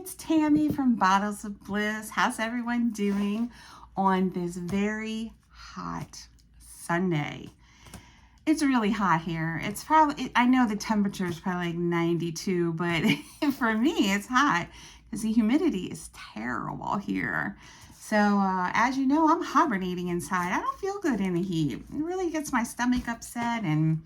it's Tammy from Bottles of Bliss. How's everyone doing on this very hot Sunday? It's really hot here. It's probably, I know the temperature is probably like 92, but for me, it's hot because the humidity is terrible here. So as you know, I'm hibernating inside. I don't feel good in the heat. It really gets my stomach upset and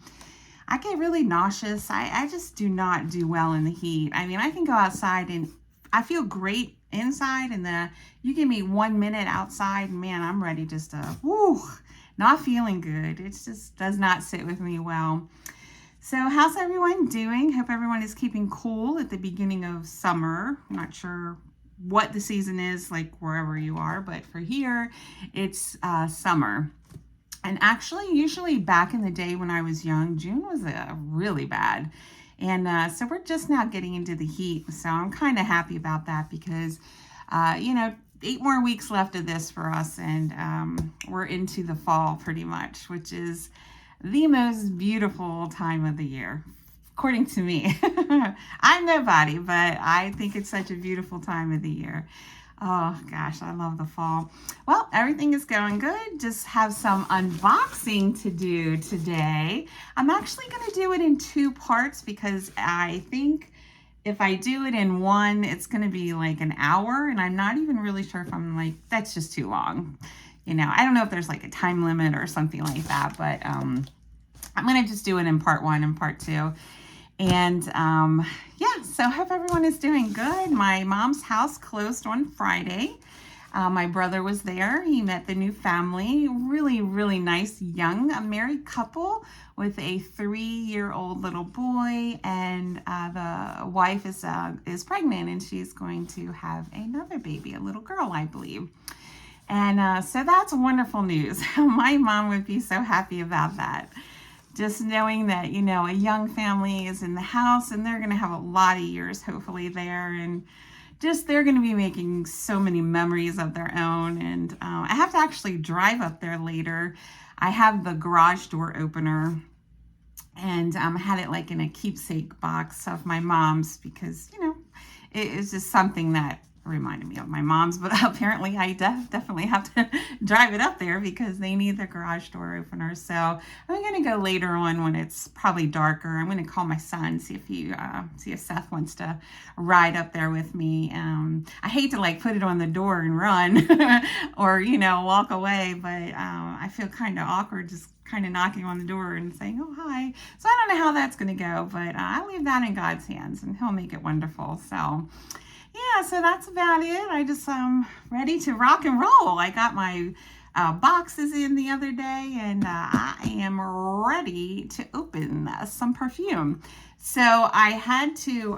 I get really nauseous. I just do not do well in the heat. I mean, I can go outside and I feel great inside, and you give me 1 minute outside and man, I'm ready just to, not feeling good. It just does not sit with me well. So how's everyone doing? Hope everyone is keeping cool at the beginning of summer. I'm not sure what the season is like wherever you are, but for here, it's summer. And actually, usually back in the day when I was young, June was really bad. And so we're just now getting into the heat. So I'm kind of happy about that because, 8 more weeks left of this for us. And we're into the fall pretty much, which is the most beautiful time of the year, according to me. I'm nobody, but I think it's such a beautiful time of the year. Oh gosh, I love the fall. Well, everything is going good. Just have some unboxing to do today. I'm actually going to do it in 2 parts because I think if I do it in one, it's going to be like an hour, and I'm not even really sure if I'm like, that's just too long. I don't know if there's like a time limit or something like that, but I'm going to just do it in part 1 and part 2. And yeah, so I hope everyone is doing good. My mom's house closed on Friday. My brother was there. He met the new family. Really, really nice young married couple with a 3-year-old little boy. And the wife is pregnant, and she's going to have another baby, a little girl, I believe. And so that's wonderful news. My mom would be so happy about that. Just knowing that, a young family is in the house and they're going to have a lot of years, hopefully, there. And just they're going to be making so many memories of their own. And I have to actually drive up there later. I have the garage door opener, and I had it like in a keepsake box of my mom's because, it is just something that reminded me of my mom's, but apparently I definitely have to drive it up there because they need the garage door opener. So I'm going to go later on when it's probably darker. I'm going to call my son, see if Seth wants to ride up there with me. I hate to like put it on the door and run or, walk away, but I feel kind of awkward just kind of knocking on the door and saying, oh, hi. So I don't know how that's going to go, but I leave that in God's hands and he'll make it wonderful. So yeah, so that's about it. I just ready to rock and roll. I got my boxes in the other day, and I am ready to open some perfume. So I had to,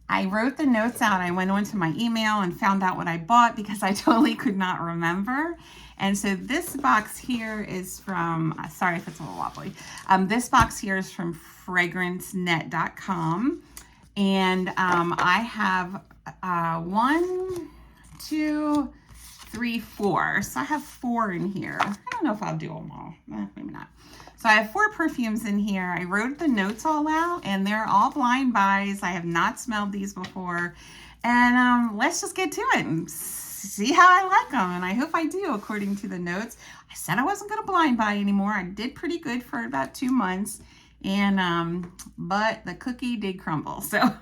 I wrote the notes out. I went onto my email and found out what I bought because I totally could not remember. And so this box here is from, sorry if it's a little wobbly. This box here is from fragrancenet.com. And I have 1, 2, 3, 4. So I have 4 in here. I don't know if I'll do them all. Maybe not. So I have 4 perfumes in here. I wrote the notes all out, and they're all blind buys. I have not smelled these before. And let's just get to it and see how I like them. And I hope I do according to the notes. I said I wasn't going to blind buy anymore. I did pretty good for about 2 months. And but the cookie did crumble, so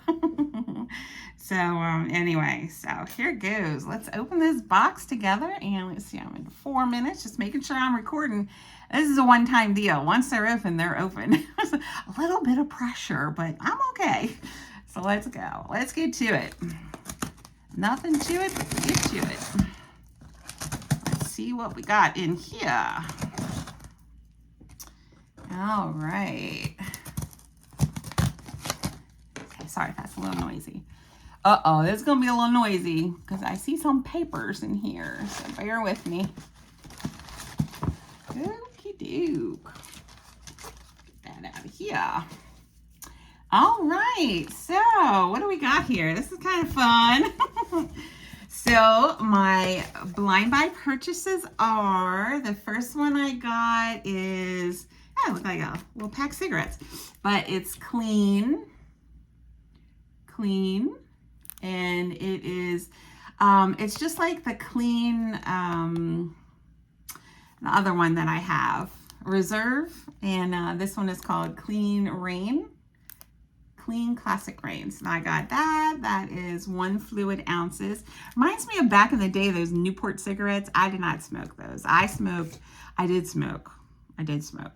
anyway, so here it goes. Let's open this box together, and let's see, I'm in 4 minutes, just making sure I'm recording. This is a one-time deal. Once they're open, they're open. A little bit of pressure, but I'm okay. So let's go. Let's get to it. Nothing to it but get to it. Let's see what we got in here. All right. Okay, sorry if that's a little noisy. Uh-oh, this is going to be a little noisy because I see some papers in here, so bear with me. Okie doke. Get that out of here. All right, so what do we got here? This is kind of fun. So my blind buy purchases are, the first one I got is, it looks like a little pack of cigarettes, but it's clean, Clean. And it is, it's just like the Clean, the other one that I have, Reserve. And this one is called Clean Rain. Clean Classic Rain. So I got that. That is 1 fluid ounces. Reminds me of back in the day, those Newport cigarettes. I did not smoke those. I did smoke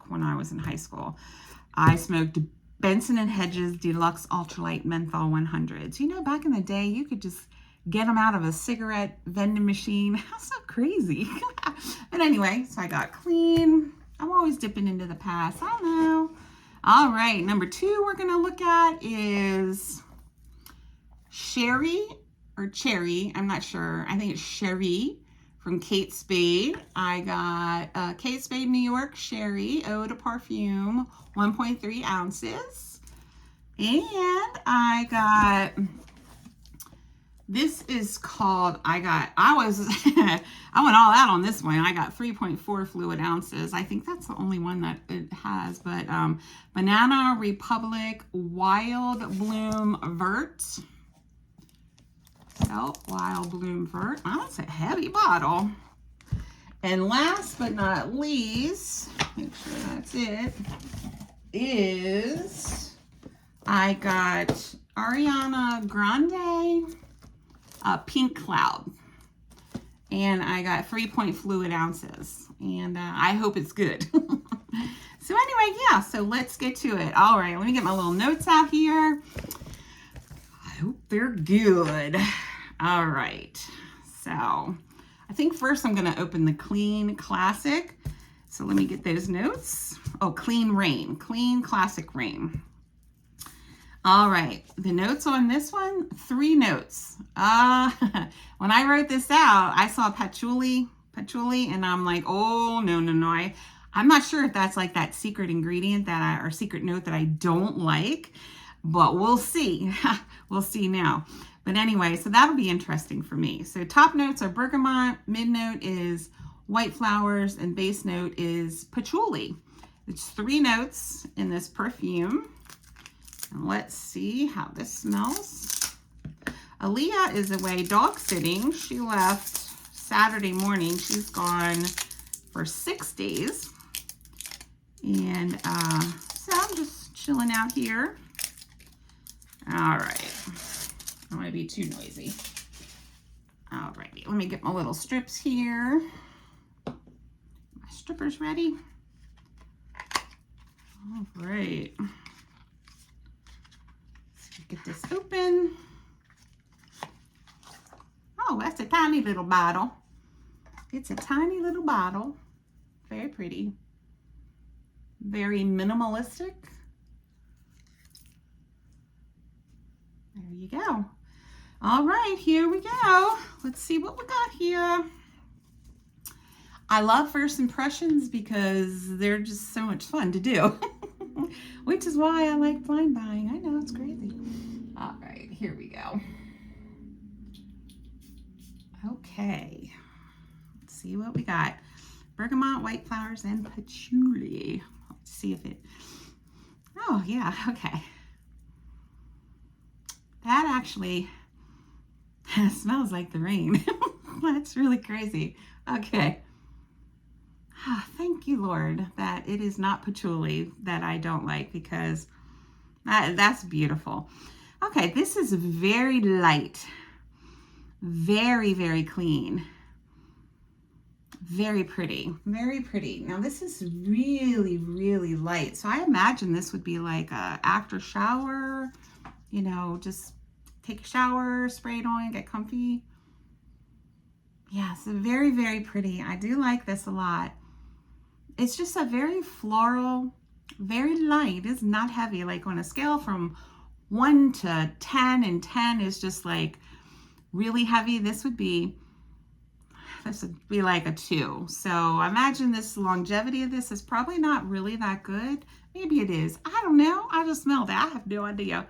when I was in high school. I smoked Benson & Hedges Deluxe Ultralight Menthol 100s. You know, back in the day, you could just get them out of a cigarette vending machine. How so crazy. But anyway, so I got Clean. I'm always dipping into the past. I don't know. All right, number 2 we're going to look at is Sherry or Cherry. I'm not sure. I think it's Sherry from Kate Spade. I got Kate Spade New York Sherry Eau de Perfume, 1.3 ounces. And I got, this is called, I went all out on this one. I got 3.4 fluid ounces. I think that's the only one that it has, but Banana Republic Wild Bloom Vert. Oh, Wild Bloom Vert. Oh, that's a heavy bottle. And last but not least, make sure that's it, is I got Ariana Grande Pink Cloud. And I got 3 fluid ounces. And I hope it's good. So anyway, yeah, so let's get to it. All right, let me get my little notes out here. I hope they're good. All right, so I think first I'm gonna open the Clean Classic. So let me get those notes. Oh, Clean Rain, Clean Classic Rain. All right, the notes on this one, 3 notes. When I wrote this out, I saw patchouli, and I'm like, oh, no. I'm not sure if that's like that secret ingredient or secret note that I don't like, but we'll see. We'll see now. But anyway, so that'll be interesting for me. So top notes are bergamot, mid note is white flowers, and base note is patchouli. It's 3 notes in this perfume. And let's see how this smells. Aaliyah is away dog sitting. She left Saturday morning. She's gone for 6 days. And so I'm just chilling out here. All right. I don't want to be too noisy. All righty. Let me get my little strips here. My strippers ready. All right. Get this open. Oh, that's a tiny little bottle. It's a tiny little bottle. Very pretty. Very minimalistic. There you go. All right, here we go. Let's see what we got here. I love first impressions because they're just so much fun to do. Which is why I like blind buying. I know, it's crazy. All right, here we go. Okay, let's see what we got. Bergamot, white flowers, and patchouli. Let's see if it, oh yeah, okay. That actually smells like the rain. That's really crazy. Okay. Thank you, Lord, that it is not patchouli that I don't like, because that's beautiful. Okay, this is very light. Very, very clean. Very pretty. Very pretty. Now, this is really, really light. So I imagine this would be like a after shower, you know, just take a shower, spray it on, get comfy. Yeah, so very, very pretty. I do like this a lot. It's just a very floral, very light. It's not heavy. Like on a scale from 1 to 10, and 10 is just like really heavy, this would be like a 2. So imagine this longevity of this is probably not really that good. Maybe it is. I don't know. I just smelled it. I have no idea.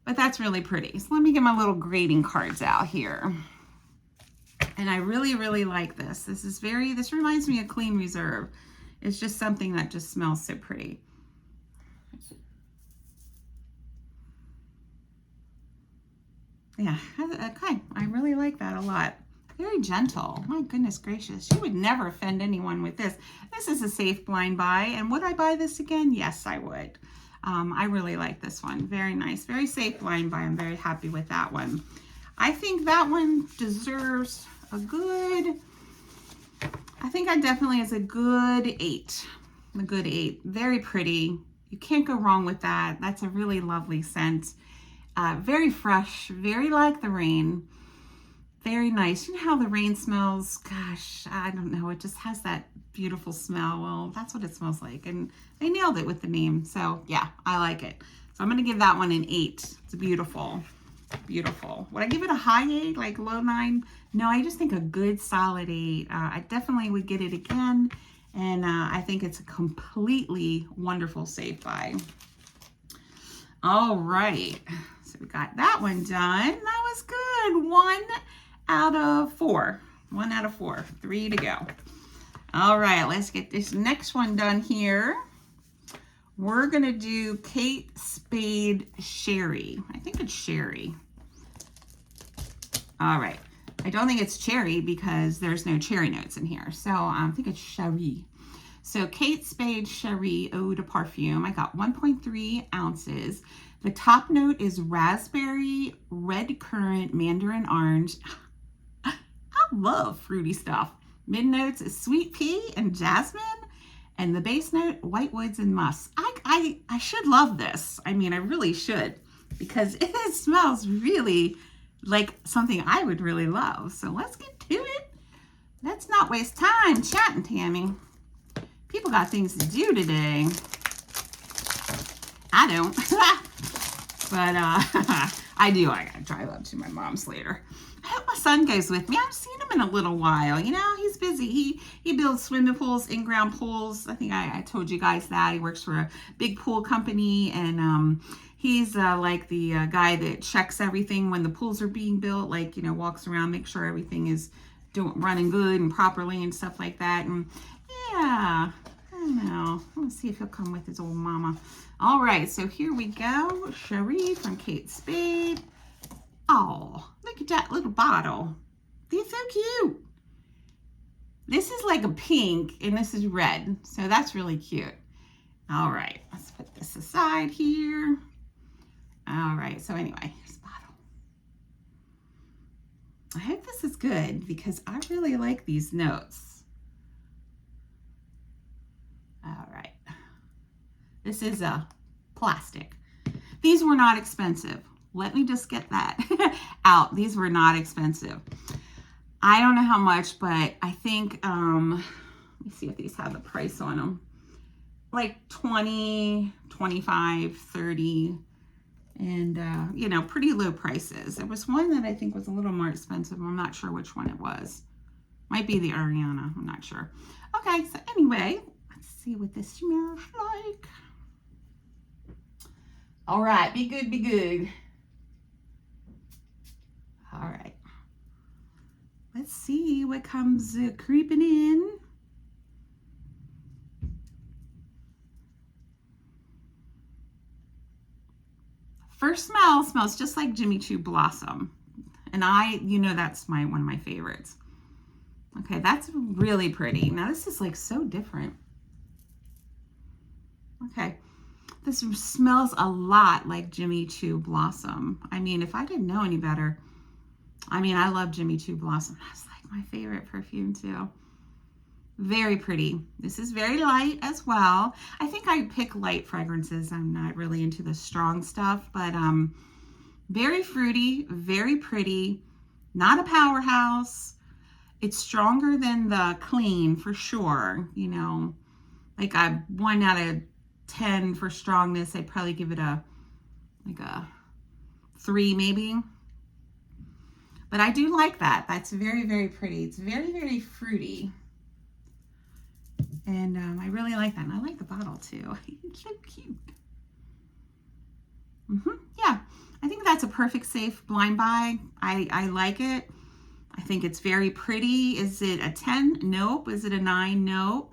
But that's really pretty. So let me get my little grading cards out here. And I really, really like this. This reminds me of Clean Reserve. It's just something that just smells so pretty. Yeah, okay, I really like that a lot. Very gentle. My goodness gracious. You would never offend anyone with this. This is a safe blind buy. And would I buy this again? Yes, I would. I really like this one. Very nice. Very safe blind buy. I'm very happy with that one. I think that one deserves a good, I think I definitely is a good 8. A good 8. Very pretty. You can't go wrong with that. That's a really lovely scent. Very fresh. Very like the rain. Very nice. You know how the rain smells? Gosh, I don't know. It just has that beautiful smell. Well, that's what it smells like. And they nailed it with the name. So yeah, I like it. So I'm going to give that one an 8. It's beautiful. Beautiful. Would I give it a high 8, like low 9? No, I just think a good solid 8. I definitely would get it again. And I think it's a completely wonderful safe buy. All right. So we got that one done. That was good. 1 out of 4. 1 out of 4. 3 to go. All right, let's get this next one done here. We're going to do Kate Spade Sherry. I think it's Sherry. All right. I don't think it's cherry because there's no cherry notes in here. So I think it's Sherry. So Kate Spade Sherry Eau de Parfum. I got 1.3 ounces. The top note is raspberry, red currant, mandarin orange. I love fruity stuff. Mid notes is sweet pea and jasmine. And the base note, white woods and musk. I should love this. I mean, I really should, because it smells really like something I would really love. So let's get to it. Let's not waste time chatting, Tammy. People got things to do today. I don't. But I do. I gotta drive up to my mom's later. I hope my son goes with me. I haven't seen him in a little while. You know, he's busy. He builds swimming pools, in-ground pools. I think I told you guys that. He works for a big pool company, and he's like the guy that checks everything when the pools are being built, like, you know, walks around, makes sure everything is running good and properly and stuff like that. And yeah, I don't know. Let's see if he'll come with his old mama. All right, so here we go. Cherie from Kate Spade. Oh, look at that little bottle. They're so cute. This is like a pink and this is red. So that's really cute. All right, let's put this aside here. All right, so anyway, here's the bottle. I hope this is good because I really like these notes. All right. This is a plastic. These were not expensive. Let me just get that out. These were not expensive. I don't know how much, but I think, let me see if these have the price on them. Like 20, 25, 30, and, you know, pretty low prices. There was one that I think was a little more expensive. I'm not sure which one it was. Might be the Ariana. I'm not sure. Okay, so anyway, let's see what this smells like. All right, be good, be good. All right. Let's see what comes creeping in. First smell smells just like Jimmy Choo Blossom. And you know, that's one of my favorites. Okay, that's really pretty. Now this is like so different. Okay, this smells a lot like Jimmy Choo Blossom. I mean, if I didn't know any better, I mean, I love Jimmy Choo Blossom. That's like my favorite perfume too. Very pretty. This is very light as well. I think I pick light fragrances. I'm not really into the strong stuff, but very fruity, very pretty, not a powerhouse. It's stronger than the Clean for sure. You know, like a 1 out of 10 for strongness. I'd probably give it like a 3 maybe. But I do like that. That's very, very pretty. It's very, very fruity. And I really like that. And I like the bottle too. It's so cute. Yeah, I think that's a perfect safe blind buy. I like it. I think it's very pretty. Is it a 10? Nope. Is it a 9? Nope.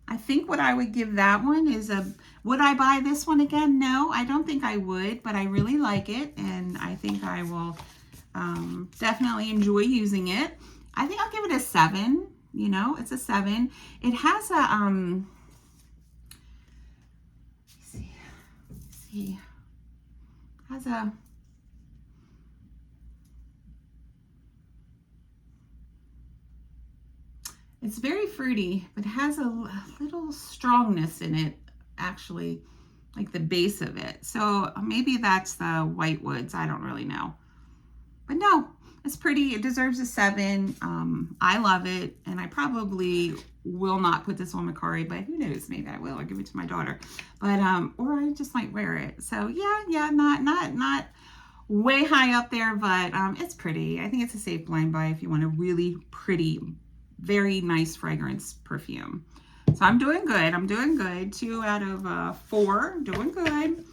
I think what I would give that one is would I buy this one again? No, I don't think I would, but I really like it. And I think I will Definitely enjoy using it. I think I'll give it a 7. You know, it's a 7. It has a, let's see, has a, it's very fruity, but it has a little strongness in it, actually, like the base of it. So maybe that's the white woods. I don't really know. But no, it's pretty. It deserves a 7. I love it, and I probably will not put this on Macari, but who knows? Maybe I will. I'll give it to my daughter. But or I just might wear it. So yeah, not way high up there, but it's pretty. I think it's a safe blind buy if you want a really pretty, very nice fragrance perfume. So I'm doing good. I'm doing good. 2 out of 4. Doing good.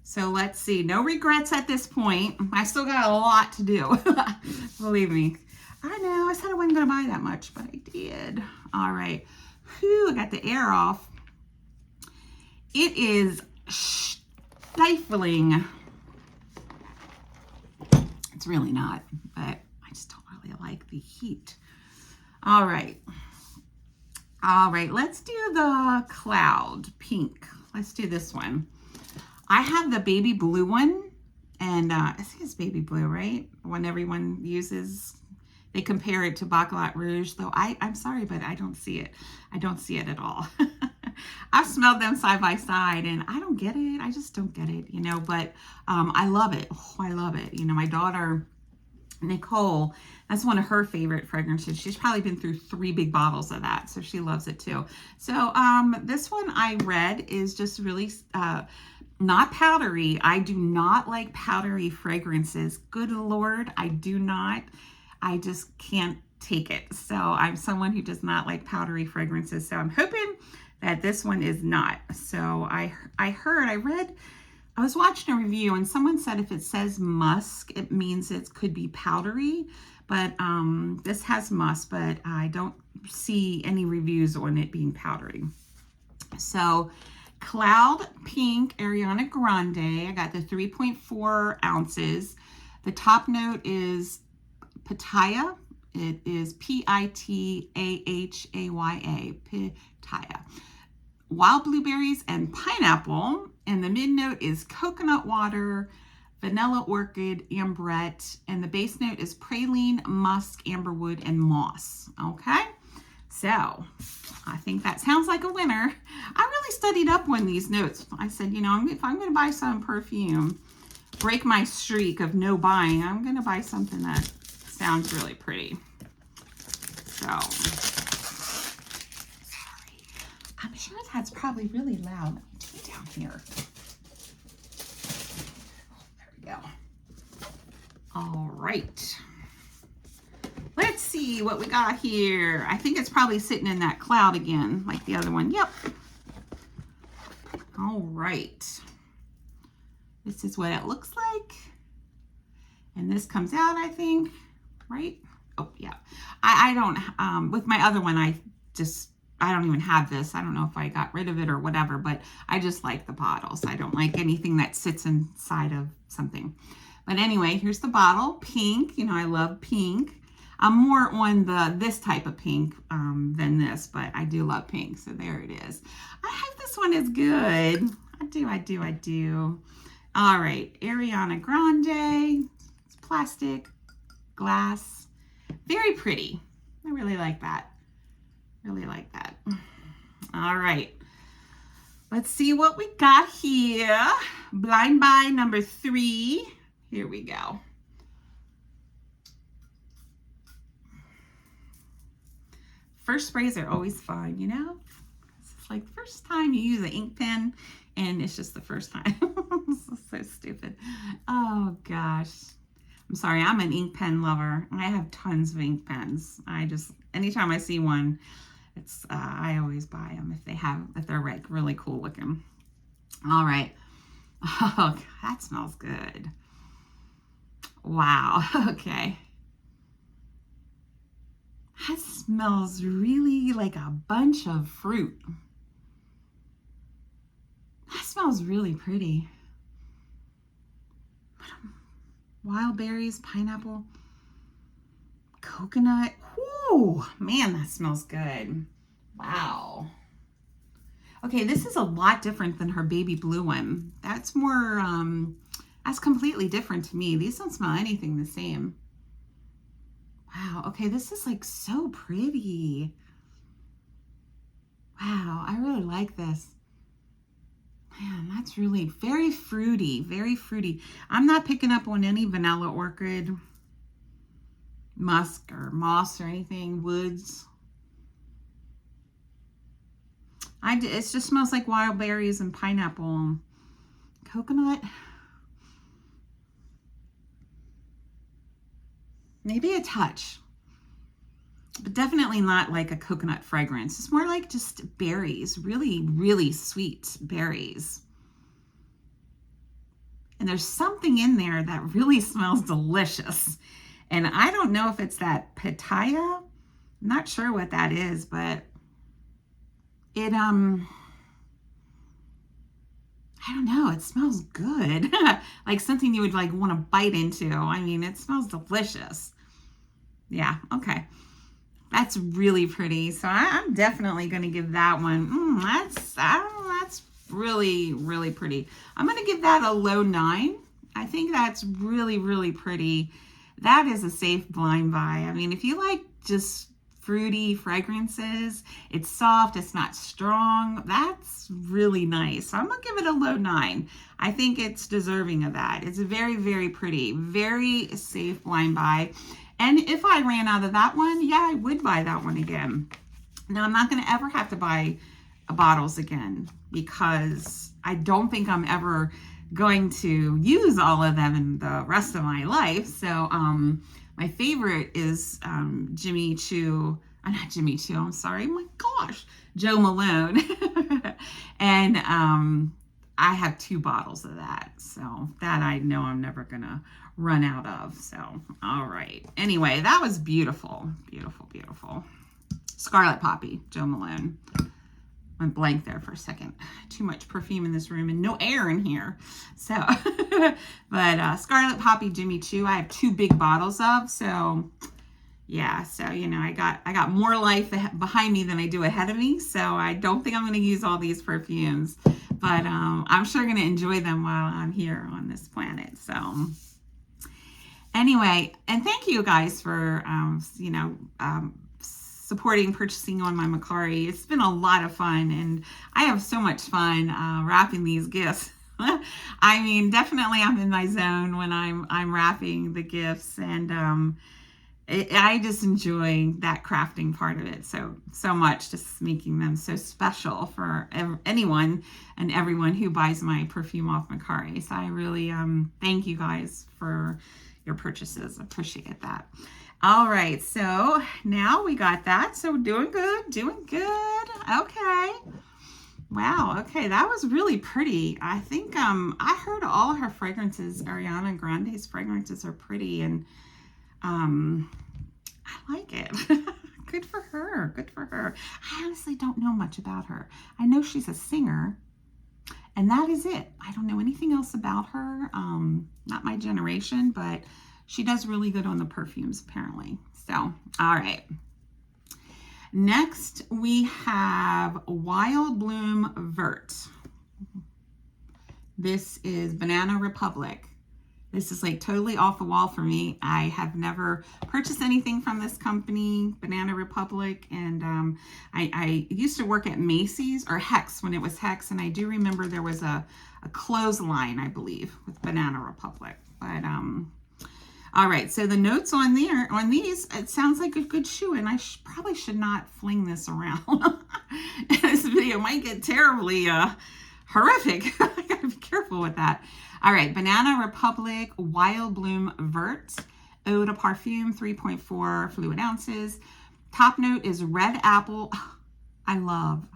So let's see. No regrets at this point. I still got a lot to do. Believe me. I know. I said I wasn't going to buy that much, but I did. All right. Whew, I got the air off. It is stifling. It's really not, but I just don't really like the heat. All right. All right. Let's do the cloud pink. Let's do this one. I have the baby blue one, and I think it's baby blue, right? The one everyone uses. They compare it to Baccarat Rouge, though I'm sorry, but I don't see it. I don't see it at all. I've smelled them side by side, and I don't get it. I just don't get it, you know, but I love it. Oh, I love it. You know, my daughter, Nicole, that's one of her favorite fragrances. She's probably been through 3 big bottles of that, so she loves it too. So this one I read is just really not powdery. I do not like powdery fragrances. Good Lord, I do not. I just can't take it. So I'm someone who does not like powdery fragrances. So I'm hoping that this one is not. So I read, I was watching a review and someone said if it says musk, it means it could be powdery. But this has musk, but I don't see any reviews on it being powdery. So Cloud Pink Ariana Grande. I got the 3.4 ounces. The top note is pitaya. It is P-I-T-A-H-A-Y-A. Pitaya. Wild blueberries and pineapple. And the mid note is coconut water, vanilla orchid, ambrette. And the base note is praline, musk, amberwood, and moss. Okay? So I think that sounds like a winner. I really studied up on these notes. I said, you know, if I'm going to buy some perfume, break my streak of no buying, I'm going to buy something that sounds really pretty. So, sorry. I'm sure that's probably really loud. Let me turn it down here. There we go. All right. Let's see what we got here. I think it's probably sitting in that cloud again, like the other one. Yep. All right. This is what it looks like. And this comes out, I think, right? Oh, yeah. I don't, with my other one, I don't even have this. I don't know if I got rid of it or whatever, but I just like the bottles. I don't like anything that sits inside of something. But anyway, here's the bottle. Pink. You know, I love pink. I'm more on this type of pink than this, but I do love pink. So there it is. I hope this one is good. I do. All right. Ariana Grande. It's plastic, glass. Very pretty. I really like that. Really like that. All right. Let's see what we got here. Blind buy number 3. Here we go. First sprays are always fun, you know? It's like the first time you use an ink pen and it's just the first time. So stupid. Oh gosh. I'm sorry, I'm an ink pen lover. I have tons of ink pens. Anytime I see one, I always buy them if they're like really cool looking. All right. Oh, that smells good. Wow. Okay. That smells really like a bunch of fruit. That smells really pretty. Wild berries, pineapple, coconut. Whoo, man, that smells good. Wow. Okay, this is a lot different than her baby blue one. That's more, that's completely different to me. These don't smell anything the same. Wow, okay, this is like so pretty. Wow, I really like this. Man, that's really very fruity, very fruity. I'm not picking up on any vanilla orchid, musk or moss or anything, woods. It just smells like wild berries and pineapple. Coconut. Maybe a touch, but definitely not like a coconut fragrance. It's more like just berries, really, really sweet berries. And there's something in there that really smells delicious. And I don't know if it's that pitaya. I'm not sure what that is, but it, I don't know, it smells good. Like something you would like want to bite into. I mean, it smells delicious. Yeah, okay. That's really pretty. So I'm definitely going to give that one. That's really, really pretty. I'm going to give that a low 9. I think that's really, really pretty. That is a safe blind buy. I mean, if you like just fruity fragrances, it's soft, it's not strong, that's really nice. So I'm going to give it a low 9. I think it's deserving of that. It's very, very pretty. Very safe blind buy. And if I ran out of that one, yeah, I would buy that one again. Now, I'm not going to ever have to buy bottles again because I don't think I'm ever going to use all of them in the rest of my life. So my favorite is Jimmy Choo. Not Jimmy Choo, I'm sorry. Oh my gosh. Jo Malone. And I have 2 bottles of that. So that I know I'm never going to run out of. So, all right. Anyway, that was beautiful. Beautiful, beautiful. Scarlet Poppy, Jo Malone. Went blank there for a second. Too much perfume in this room and no air in here. So, but Scarlet Poppy, Jimmy Choo, I have 2 big bottles of. So, yeah. So, you know, I got more life behind me than I do ahead of me. So I don't think I'm going to use all these perfumes, but I'm sure going to enjoy them while I'm here on this planet. So anyway, and thank you guys for, supporting purchasing on my Mercari. It's been a lot of fun, and I have so much fun wrapping these gifts. I mean, definitely I'm in my zone when I'm wrapping the gifts, and I just enjoy that crafting part of it so much, just making them so special for anyone and everyone who buys my perfume off Mercari. So I really thank you guys for your purchases. Appreciate that. All right, so now we got that. So doing good, doing good. Okay. Wow, okay, that was really pretty. I think I heard all her fragrances, Ariana Grande's fragrances are pretty, and I like it. Good for her, good for her. I honestly don't know much about her. I know she's a singer, and that is it. I don't know anything else about her. Not my generation, but she does really good on the perfumes, apparently. So, all right. Next, we have Wild Bloom Vert. This is Banana Republic. This is like totally off the wall for me. I have never purchased anything from this company, Banana Republic. And I used to work at Macy's or Hex when it was Hex. And I do remember there was a clothesline, I believe, with Banana Republic. But all right, so the notes on these, it sounds like a good shoe, and I probably should not fling this around. This video might get terribly horrific. I gotta be careful with that. All right, Banana Republic Wild Bloom Vert, Eau de Parfum, 3.4 fluid ounces. Top note is red apple. I love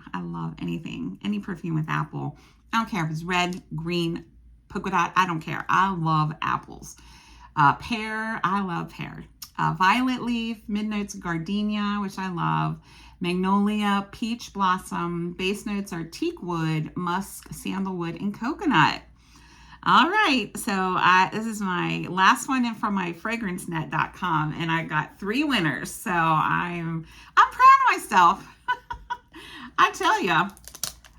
any perfume with apple. I don't care if it's red, green, polka dot, I don't care. I love apples. Pear, I love pear. Violet leaf, mid notes gardenia, which I love. Magnolia, peach blossom. Base notes are teak wood, musk, sandalwood, and coconut. All right, so this is my last one in from my fragrancenet.com, and I got 3 winners. So I'm proud of myself. I tell you,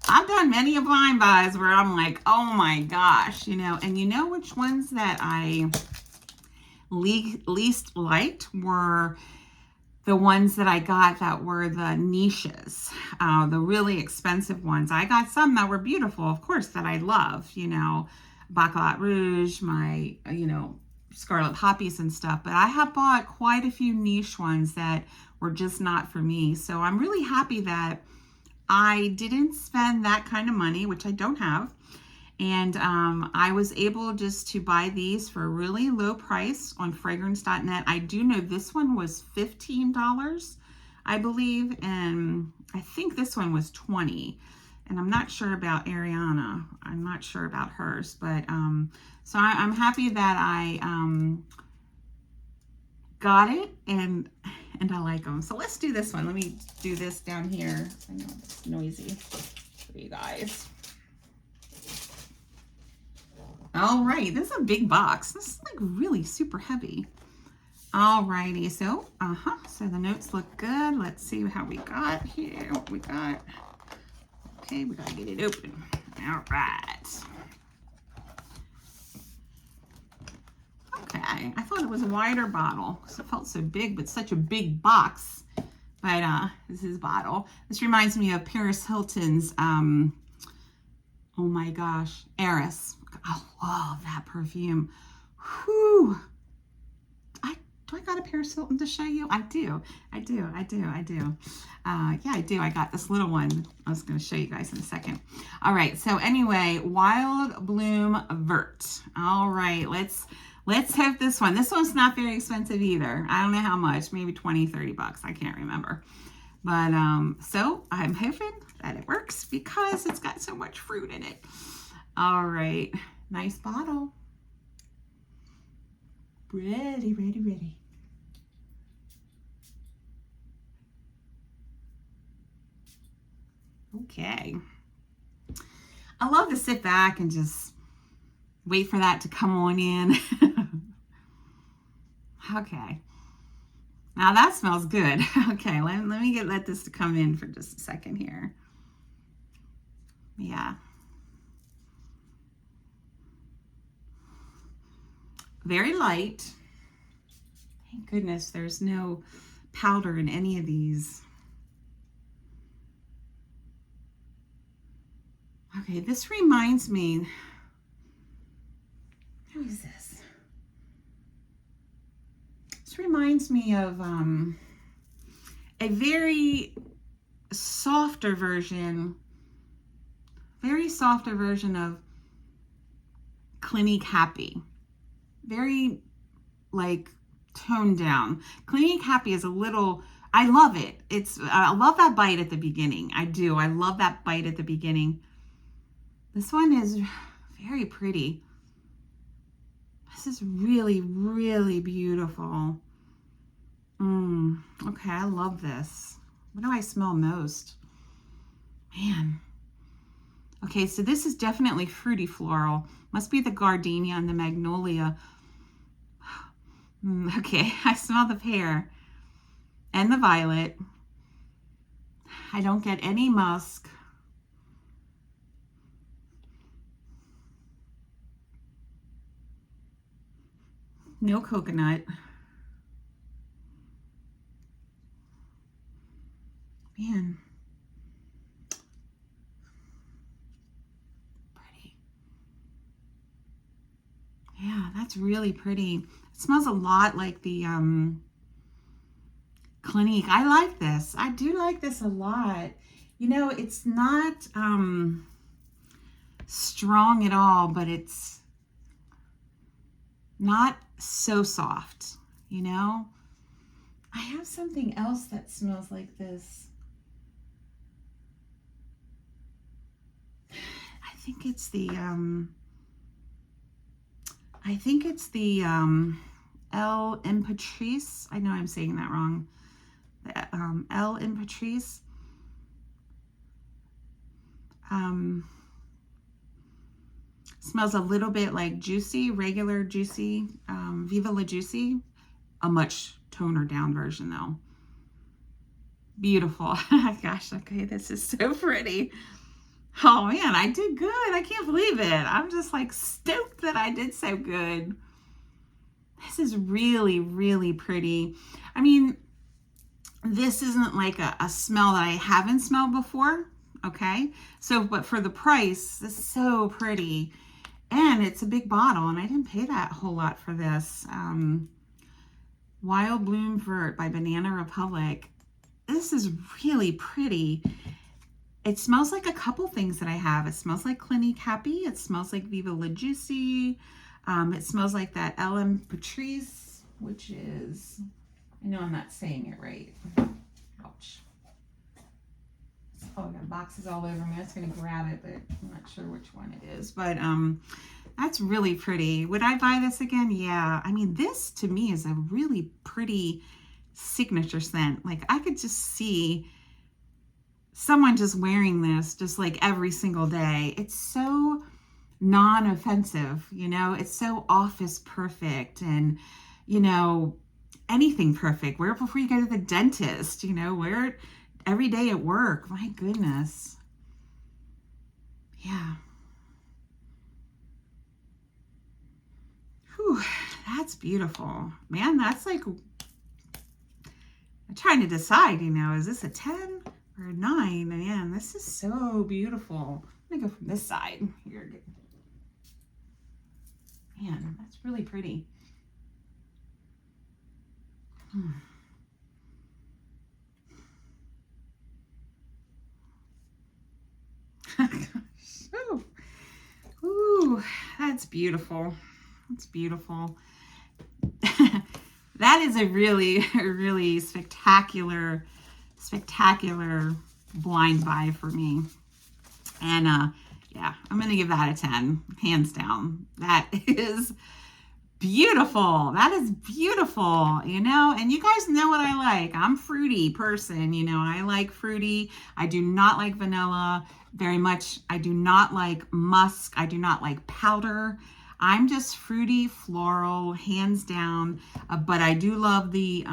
I've done many a blind buys where I'm like, oh my gosh, you know. And you know which ones that I least liked were the ones that I got that were the niches, the really expensive ones. I got some that were beautiful, of course, that I love, you know, Baccarat Rouge, my, you know, Scarlet Poppies and stuff. But I have bought quite a few niche ones that were just not for me. So I'm really happy that I didn't spend that kind of money, which I don't have. And I was able just to buy these for a really low price on fragrance.net. I do know this one was $15, I believe, and I think this one was $20. And I'm not sure about Ariana. I'm not sure about hers, but so I'm happy that I got it, and I like them. So let's do this one. Let me do this down here. I know it's noisy for you guys. All right, this is a big box. This is like really super heavy. All righty, so so the notes look good. Let's see how we got here. What we got? Okay, we gotta get it open. All right. Okay, I thought it was a wider bottle because it felt so big, but such a big box. But this is a bottle. This reminds me of Paris Hilton's oh my gosh, Eris. I love that perfume. Whew. Do I got a Paris Hilton to show you? I do. Yeah, I do. I got this little one. I was going to show you guys in a second. All right. So anyway, Wild Bloom Vert. All right. Let's hope this one. This one's not very expensive either. I don't know how much. Maybe 20, 30 bucks. I can't remember. But so I'm hoping that it works because it's got so much fruit in it. All right. Nice bottle. Ready, ready, ready. Okay. I love to sit back and just wait for that to come on in. Okay. Now that smells good. Okay, let me let this come in for just a second here. Yeah. Very light. Thank goodness there's no powder in any of these. Okay, this reminds me, who is this? This reminds me of a very softer version of Clinique Happy. Very like toned down. Clinique Happy is a little, I love it. I love that bite at the beginning. I do. I love that bite at the beginning. This one is very pretty. This is really, really beautiful. Okay, I love this. What do I smell most? Man. Okay, so this is definitely fruity floral. Must be the gardenia and the magnolia. Okay, I smell the pear and the violet. I don't get any musk. No coconut. Man. Pretty. Yeah, that's really pretty. It smells a lot like the Clinique. I like this. I do like this a lot. You know, it's not strong at all, but it's not so soft, you know? I have something else that smells like this. I think it's the El Imperatrice. I know I'm saying that wrong. The El Imperatrice. Smells a little bit like Juicy, regular Juicy, Viva La Juicy. A much toner down version though. Beautiful. Gosh, okay, this is so pretty. Oh man, I did good. I can't believe it. I'm just like stoked that I did so good. This is really, really pretty. I mean, this isn't like a smell that I haven't smelled before, okay? So, but for the price, this is so pretty. And it's a big bottle, and I didn't pay that whole lot for this. Wild Bloom Vert by Banana Republic. This is really pretty. It smells like a couple things that I have. It smells like Clinique Happy. It smells like Viva La Juicy. It smells like that LM Patrice, which is, I know I'm not saying it right. Ouch. Oh, I got boxes all over me. I was going to grab it, but I'm not sure which one it is. But that's really pretty. Would I buy this again? Yeah. I mean, this to me is a really pretty signature scent. Like I could just see someone just wearing this just like every single day. It's so non-offensive, you know, it's so office perfect and, you know, anything perfect. Wear it before you go to the dentist, you know, wear it every day at work. My goodness. Yeah. Whew, that's beautiful. Man, that's like, I'm trying to decide, you know, is this a 10 or a 9? Man, this is so beautiful. I'm gonna go from this side here. Man, that's really pretty. Ooh. Ooh, that's beautiful. That's beautiful. That is a really, really spectacular blind buy for me. And yeah, I'm gonna give that a 10, hands down. That is beautiful. That is beautiful, you know, and you guys know what I like. I'm a fruity person, you know, I like fruity. I do not like vanilla very much. I do not like musk. I do not like powder. I'm just fruity, floral, hands down. But I do love the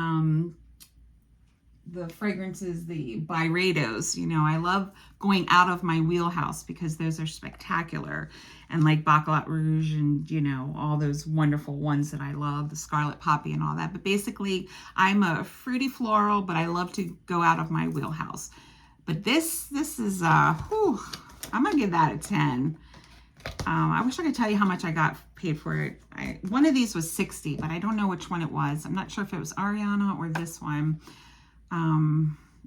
fragrances, the Byredos. You know, I love going out of my wheelhouse because those are spectacular. And like Baccarat Rouge and, you know, all those wonderful ones that I love, the Scarlet Poppy and all that. But basically, I'm a fruity floral, but I love to go out of my wheelhouse. But this is, whew, I'm going to give that a 10. I wish I could tell you how much I got paid for it. One of these was 60, but I don't know which one it was. I'm not sure if it was Ariana or this one.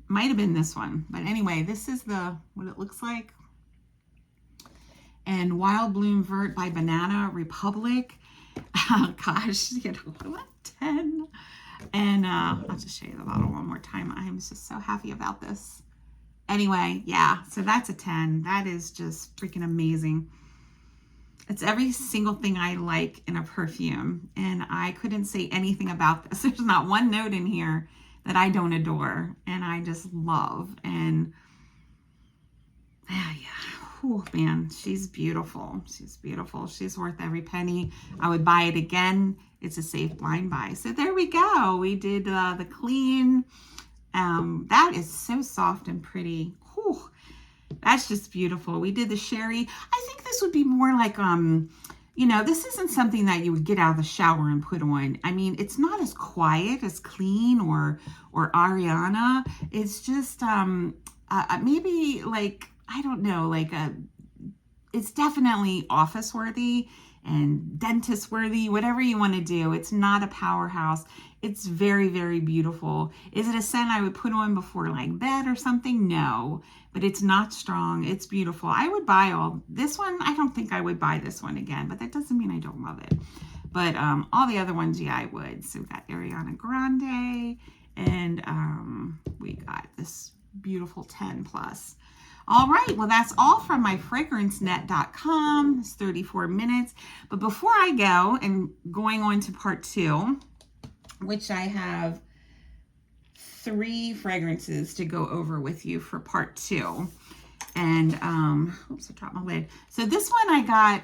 Might have been this one. But anyway, this is what it looks like. And Wild Bloom Vert by Banana Republic. Oh, gosh, you know, 10. And I'll just show you the bottle one more time. I'm just so happy about this. Anyway, yeah, so that's a 10. That is just freaking amazing. It's every single thing I like in a perfume. And I couldn't say anything about this. There's not one note in here that I don't adore and I just love. And yeah. Oh man, she's beautiful. She's beautiful. She's worth every penny. I would buy it again. It's a safe blind buy. So there we go. We did the clean. That is so soft and pretty. Whew. That's just beautiful. We did the sherry. I think this would be more like, you know, this isn't something that you would get out of the shower and put on. I mean, it's not as quiet as Clean or Ariana. It's just maybe like, I don't know, like it's definitely office worthy and dentist worthy, whatever you want to do. It's not a powerhouse. It's very, very beautiful. Is it a scent I would put on before like bed or something? No, but it's not strong. It's beautiful. I would buy this one. I don't think I would buy this one again, but that doesn't mean I don't love it. But all the other ones, yeah, I would. So we got Ariana Grande and we got this beautiful 10 plus. All right, well, that's all from my fragrancenet.com. It's 34 minutes. But before I go and going on to part 2, which I have 3 fragrances to go over with you for part 2. And, oops, I dropped my lid. So this one I got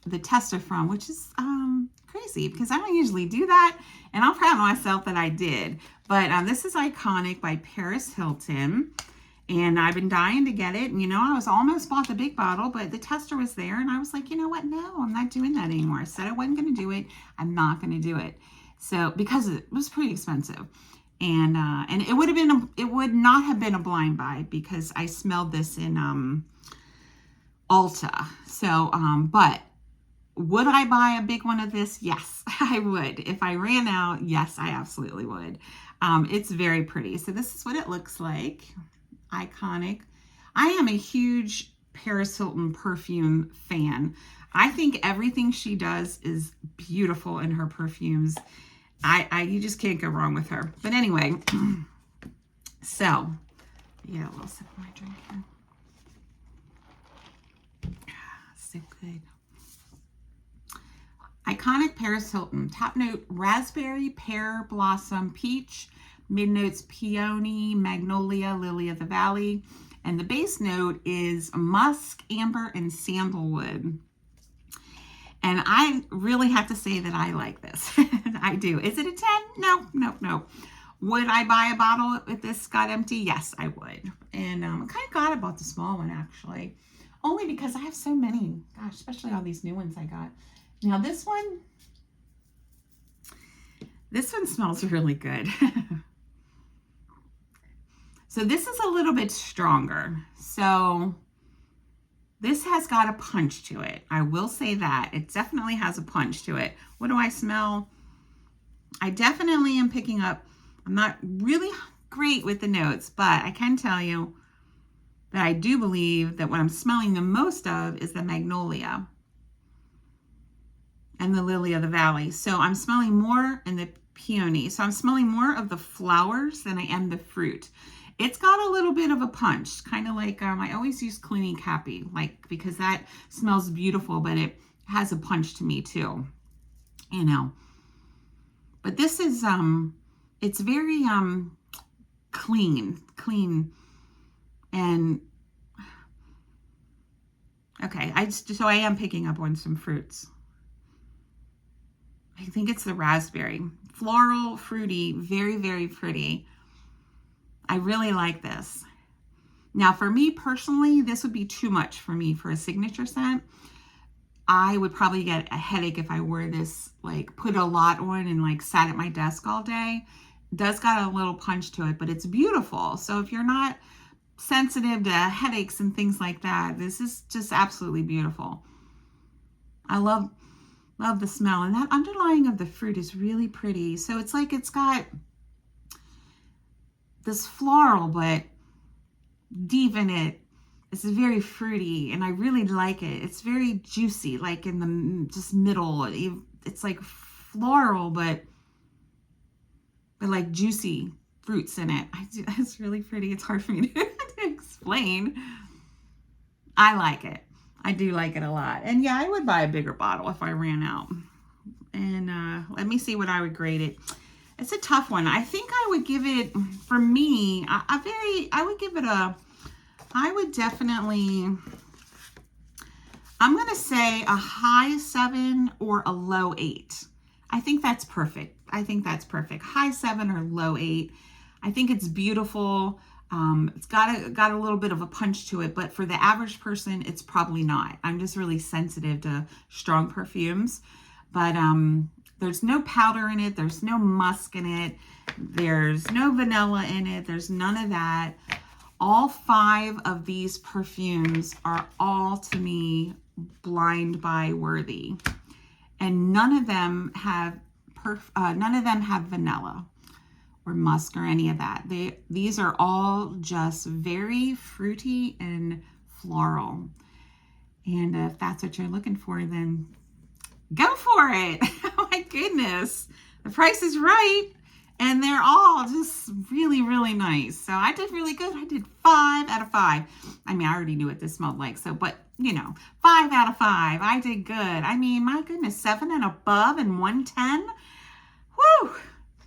the tester from, which is crazy because I don't usually do that. And I'm proud of myself that I did. But this is Iconic by Paris Hilton. And I've been dying to get it. And, you know, I was almost bought the big bottle, but the tester was there. And I was like, you know what? No, I'm not doing that anymore. I said I wasn't going to do it. I'm not going to do it. So, because it was pretty expensive. And it would have been, it would not have been a blind buy because I smelled this in Ulta. So, but would I buy a big one of this? Yes, I would. If I ran out, yes, I absolutely would. It's very pretty. So this is what it looks like. Iconic. I am a huge Paris Hilton perfume fan. I think everything she does is beautiful in her perfumes. You just can't go wrong with her. But anyway, so yeah, a little sip of my drink here. So good. Iconic Paris Hilton. Top note, raspberry, pear, blossom, peach. Mid notes, peony, magnolia, lily of the valley. And the base note is musk, amber, and sandalwood. And I really have to say that I like this. I do. Is it a 10? No, no, no. Would I buy a bottle if this got empty? Yes, I would. And I'm kind of glad I bought the small one, actually. Only because I have so many. Gosh, especially all these new ones I got. Now, this one smells really good. So this is a little bit stronger. So this has got a punch to it. I will say that. It definitely has a punch to it. What do I smell? I definitely am picking up, I'm not really great with the notes, but I can tell you that I do believe that what I'm smelling the most of is the magnolia and the lily of the valley. So I'm smelling more in the peony. So I'm smelling more of the flowers than I am the fruit. It's got a little bit of a punch, kind of like, I always use Clinique Happy, like, because that smells beautiful, but it has a punch to me too, you know. But this is, it's very clean, and, okay, so I am picking up on some fruits. I think it's the raspberry. Floral, fruity, very, very pretty. I really like this. Now, for me personally, this would be too much for me for a signature scent. I would probably get a headache if I wore this, like, put a lot on and, like, sat at my desk all day. It does got a little punch to it, but it's beautiful. So if you're not sensitive to headaches and things like that, this is just absolutely beautiful. I love the smell. And that underlying of the fruit is really pretty. So it's like it's got this floral, but deep in it, it's very fruity, and I really like it. It's very juicy, like in the just middle. It's like floral, but like juicy fruits in it. It's really pretty. It's hard for me to explain. I like it. I do like it a lot. And yeah, I would buy a bigger bottle if I ran out. And let me see what I would grade it. It's a tough one. I think I would give it, for me, I would give it I would definitely, I'm going to say a high 7 or a low 8. I think that's perfect. I think that's perfect. High 7 or low 8. I think it's beautiful. It's got a little bit of a punch to it, but for the average person, it's probably not. I'm just really sensitive to strong perfumes, but there's no powder in it. There's no musk in it. There's no vanilla in it. There's none of that. All 5 of these perfumes are all, to me, blind buy worthy, and none of them have vanilla or musk or any of that. These are all just very fruity and floral. And if that's what you're looking for, then go for it. Oh my goodness. The price is right. And they're all just really, really nice. So I did really good. I did 5 out of 5. I mean, I already knew what this smelled like. So, but you know, 5 out of 5. I did good. I mean, my goodness, 7 and above and 110. Whew.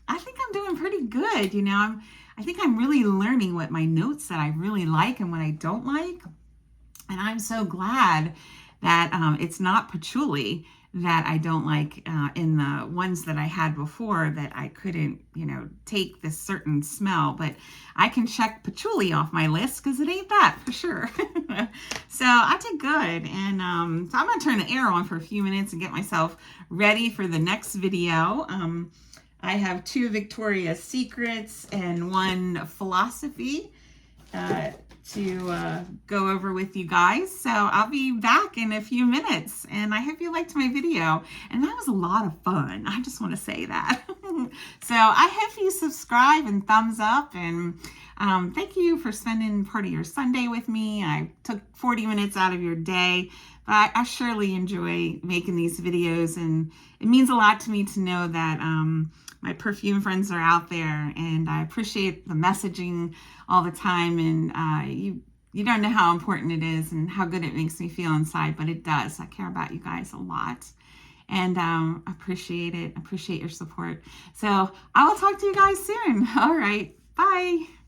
I think I'm doing pretty good. You know, I think I'm really learning what my notes that I really like and what I don't like. And I'm so glad that it's not patchouli that I don't like in the ones that I had before, that I couldn't, take this certain smell. But I can check patchouli off my list because it ain't that for sure. So I did good. And so I'm going to turn the air on for a few minutes and get myself ready for the next video. I have 2 Victoria's Secrets and 1 Philosophy to go over with you guys. So I'll be back in a few minutes, and I hope you liked my video, and that was a lot of fun. I just want to say that. So I hope you subscribe and thumbs up, and thank you for spending part of your Sunday with me. I took 40 minutes out of your day, but I surely enjoy making these videos, and it means a lot to me to know that my perfume friends are out there, and I appreciate the messaging all the time. And you don't know how important it is and how good it makes me feel inside, but it does. I care about you guys a lot, and appreciate it. Appreciate your support. So I will talk to you guys soon. All right. Bye.